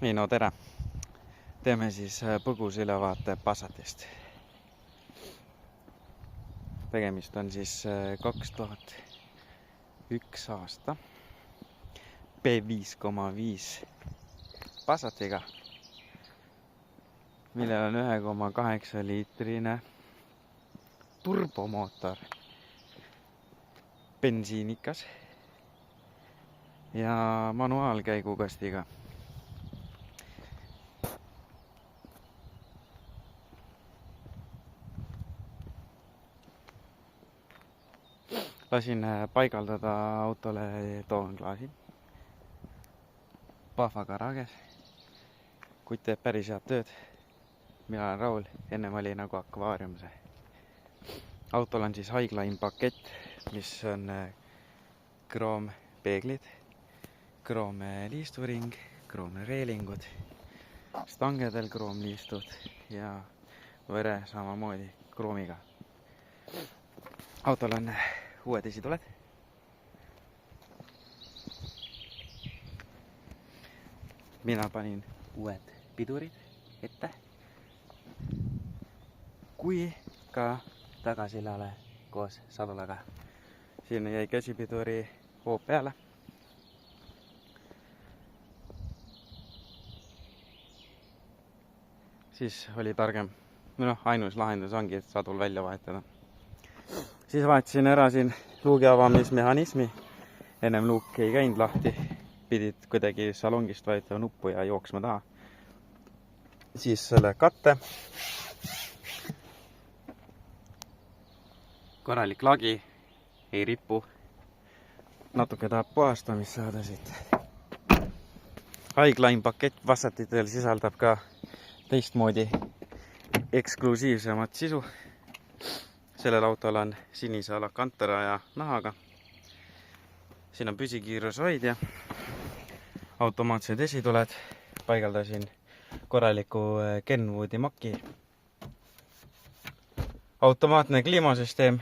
Nii, no tere! Teeme siis põgus ülevaate Passatist. Tegemist on siis 2001 aasta B5,5 Passatiga, millel on 1,8 liitrine turbomootor, bensiinikas ja manuaalkäigukastiga. Lasin paigaldada autole toonklaasi Pahva Garages. Kutt teeb päris head tööd. Mina olen Raul, ennem oli nagu akvaariumis. Autol on siis Highline pakett, mis on kroompeeglid, kroomliisturing, kroomreelingud, stangedel kroomliistud ja võre samamoodi kroomiga. Autol on uued esituled. Mina panin uued pidurid ette, kui ka tagasillale koos sadulaga. Siin jäi käsipiduri hoop peale. Siis oli targem, ainus lahendus ongi, et sadul välja vahetada. Siis vahetasin ära siin luugi avamismehhanismi. Ennem luuk ei käinud lahti. Pidid kuidagi salongist vajutama nuppu ja jooksma taha. Siis selle katte. Korralik lagi, ei ripu. Natuke tahab puhastamist saada siit. Highline pakett Passatitel sisaldab ka teistmoodi eksklusiivsemat sisu. Sellel autol on sinise alakantara ja nahaga. Siin on püsikiirushoidja, automaatsed esituled, paigaldasin korraliku Kenwoodi maki. Automaatne kliimasüsteem,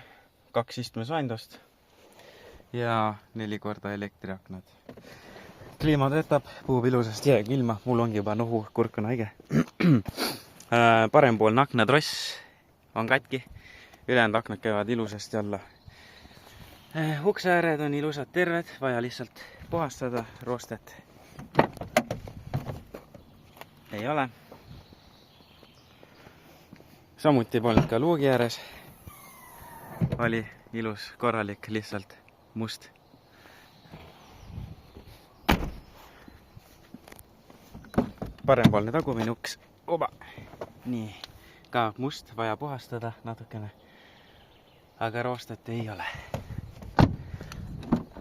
2 istmesoendust ja 4 korda elektriaknad. Kliima töötab, puhub ilusasti jääb ilma, mul ongi juba nohu, kurk on haige. Parempoolne aknatross on katki. Ülejäänud aknad käivad ilusasti alla. Ukseääred on ilusad terved, vaja lihtsalt puhastada, roostet ei ole. Samuti polnud ka luugi ääres. Oli ilus, korralik, lihtsalt must. Parempoolne tagumine uks. Oba! Nii, ka must, vaja puhastada natukene. Aga roostet ei ole.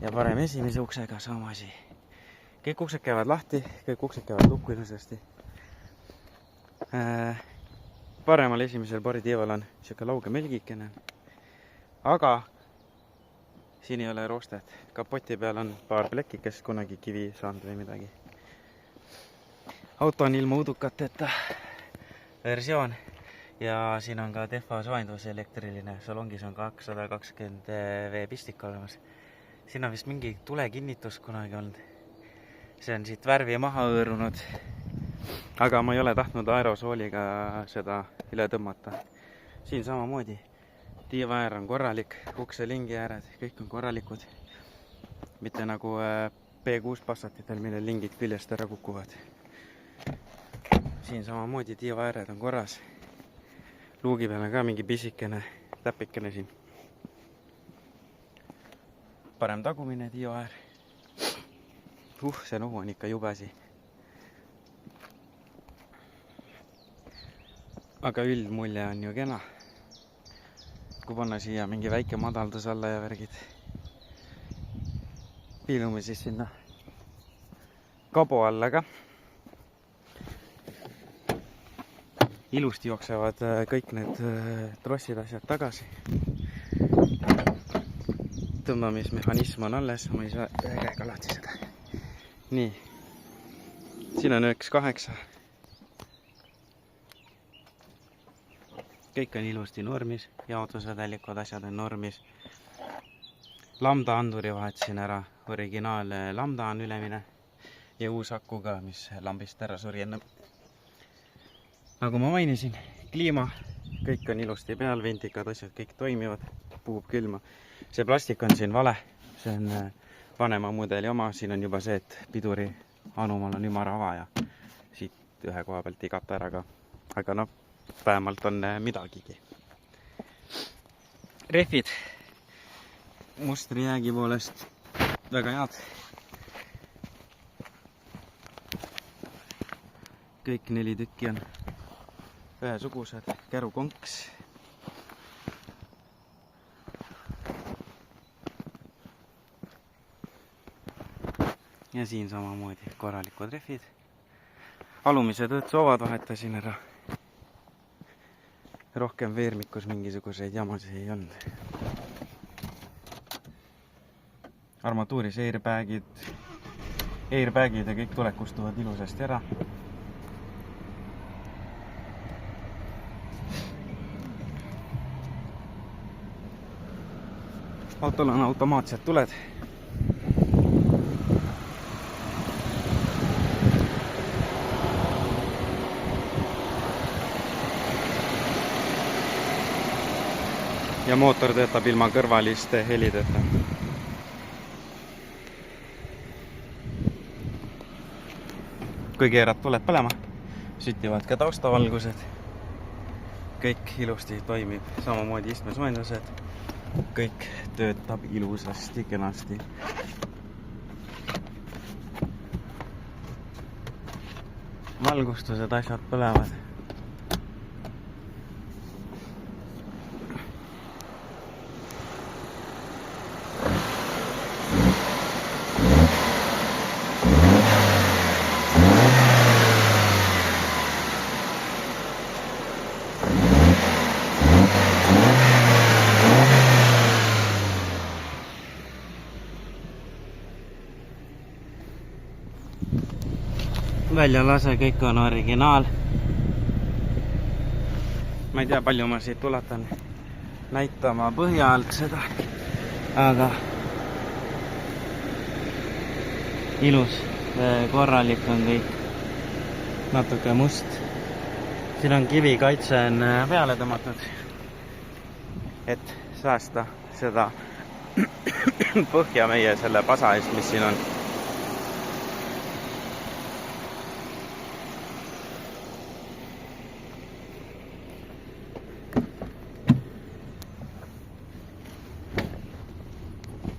Ja parem esimese uksega sama asi. Kõik uksed käivad lahti, kõik uksed käivad lukku ilusasti. Paremal esimesel borditiival on siuke lauge melgikene. Aga siin ei ole roostet. Kapoti peal on paar plekki, kes kunagi kivi saanud või midagi. Auto on ilma udukateta versioon. Ja siin on ka Tehva soojendus elektriline. Salongis on 220 V pistik olemas. Siin on vist mingi tulekinnitus kunagi olnud. See on siit värvi maha hõõrunud. Aga ma ei ole tahtnud aerosooliga seda üle tõmmata. Siin samamoodi. Tiivaäär on korralik, ukselingi ääred, kõik on korralikud. Mitte nagu B6 Passatitel, mille lingid küljest ära kukuvad. Siin samamoodi tiivaääred on korras. Luugi peal on ka mingi pisikene täpikene siin. Parem tagumine tiivaäär. See nohu on ikka jubesi. Aga üldmulje on ju kena. Kui panna siia mingi väike madaldus alla ja värgid. Piilume siis sinna kabo alla ka. Ilusti jooksevad kõik need trossid asjad tagasi. Tõmbamismehhanism on alles, ma ei saa ühe käega lahti seda. Nii, siin on 9.8. Kõik on ilusti normis, jaotusvedelikud asjad on normis. Lambda anduri vahetasin ära, originaal lambda on ülemine. ja uus aku ka, mis lambist ära suri enne. Nagu ma mainisin, kliima, kõik on ilusti peal, ventikad, asjad, kõik toimivad, puhub külma. See plastik on siin vale, see on vanema mudeli oma, siin on juba see, et piduri anumal on ümarava ja siit ühe koha pealt ei kata ära ka. Aga noh, vähemalt on midagigi. Rehvid mustri jäägi poolest väga head. Kõik 4 tükki on ühesugused, kärukonks. Ja siin samamoodi korralikud rehvid. Alumised õõtsoovad vahetasin ära. Rohkem veermikus mingisuguseid jamasid ei olnud. Armatuuris airbagid ja kõik tulekustuvad ilusasti ära. Autol on automaatsed tuled. Ja mootor töötab ilma kõrvaliste helideta. Kui keerad tuled põlema, sütivad ka taustavalgused. Kõik ilusti toimib, samamoodi istmesoojendused. Kõik töötab ilusasti, kenasti. Valgustused, asjad põlevad. Väljalase kõik on originaal. Ma ei tea, palju ma siit ulatan näitama põhja alt seda, aga ilus, korralik on kõik, natuke must. Siin on kivikaitse on peale tõmmatud, et säästa seda põhja meie selle pasa eest, mis siin on.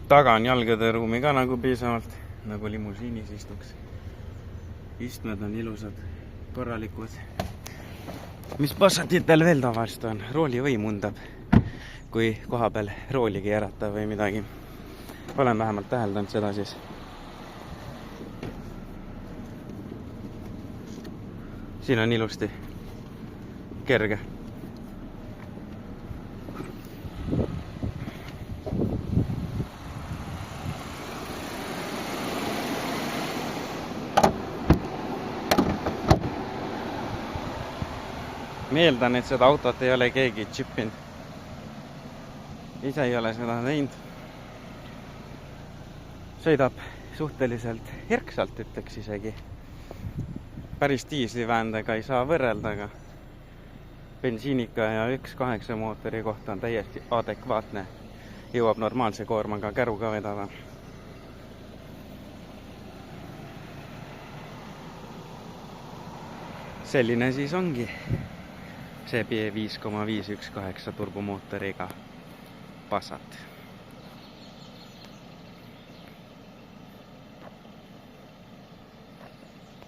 Taga on jalgade ruumi ka nagu piisavalt, nagu limusiinis istuks. Istmed on ilusad, korralikud. Mis Passatitel veel tavaliselt on? Roolivõim undab, kui koha peal rooli keerata või midagi. Olen vähemalt täheldanud seda siis. Siin on ilusti kerge. Meeldan, et seda autot ei ole keegi tšippinud. Ise ei ole seda teinud. Sõidab suhteliselt herksalt, ütleks isegi. Päris diisliväendega ei saa võrrelda, aga bensiinika ja 1.8 mootori kohta on täiesti adekvaatne. Jõuab normaalse koormaga käruga vedada. Selline siis ongi see 5,5 1.8 turbomootoriga Passat.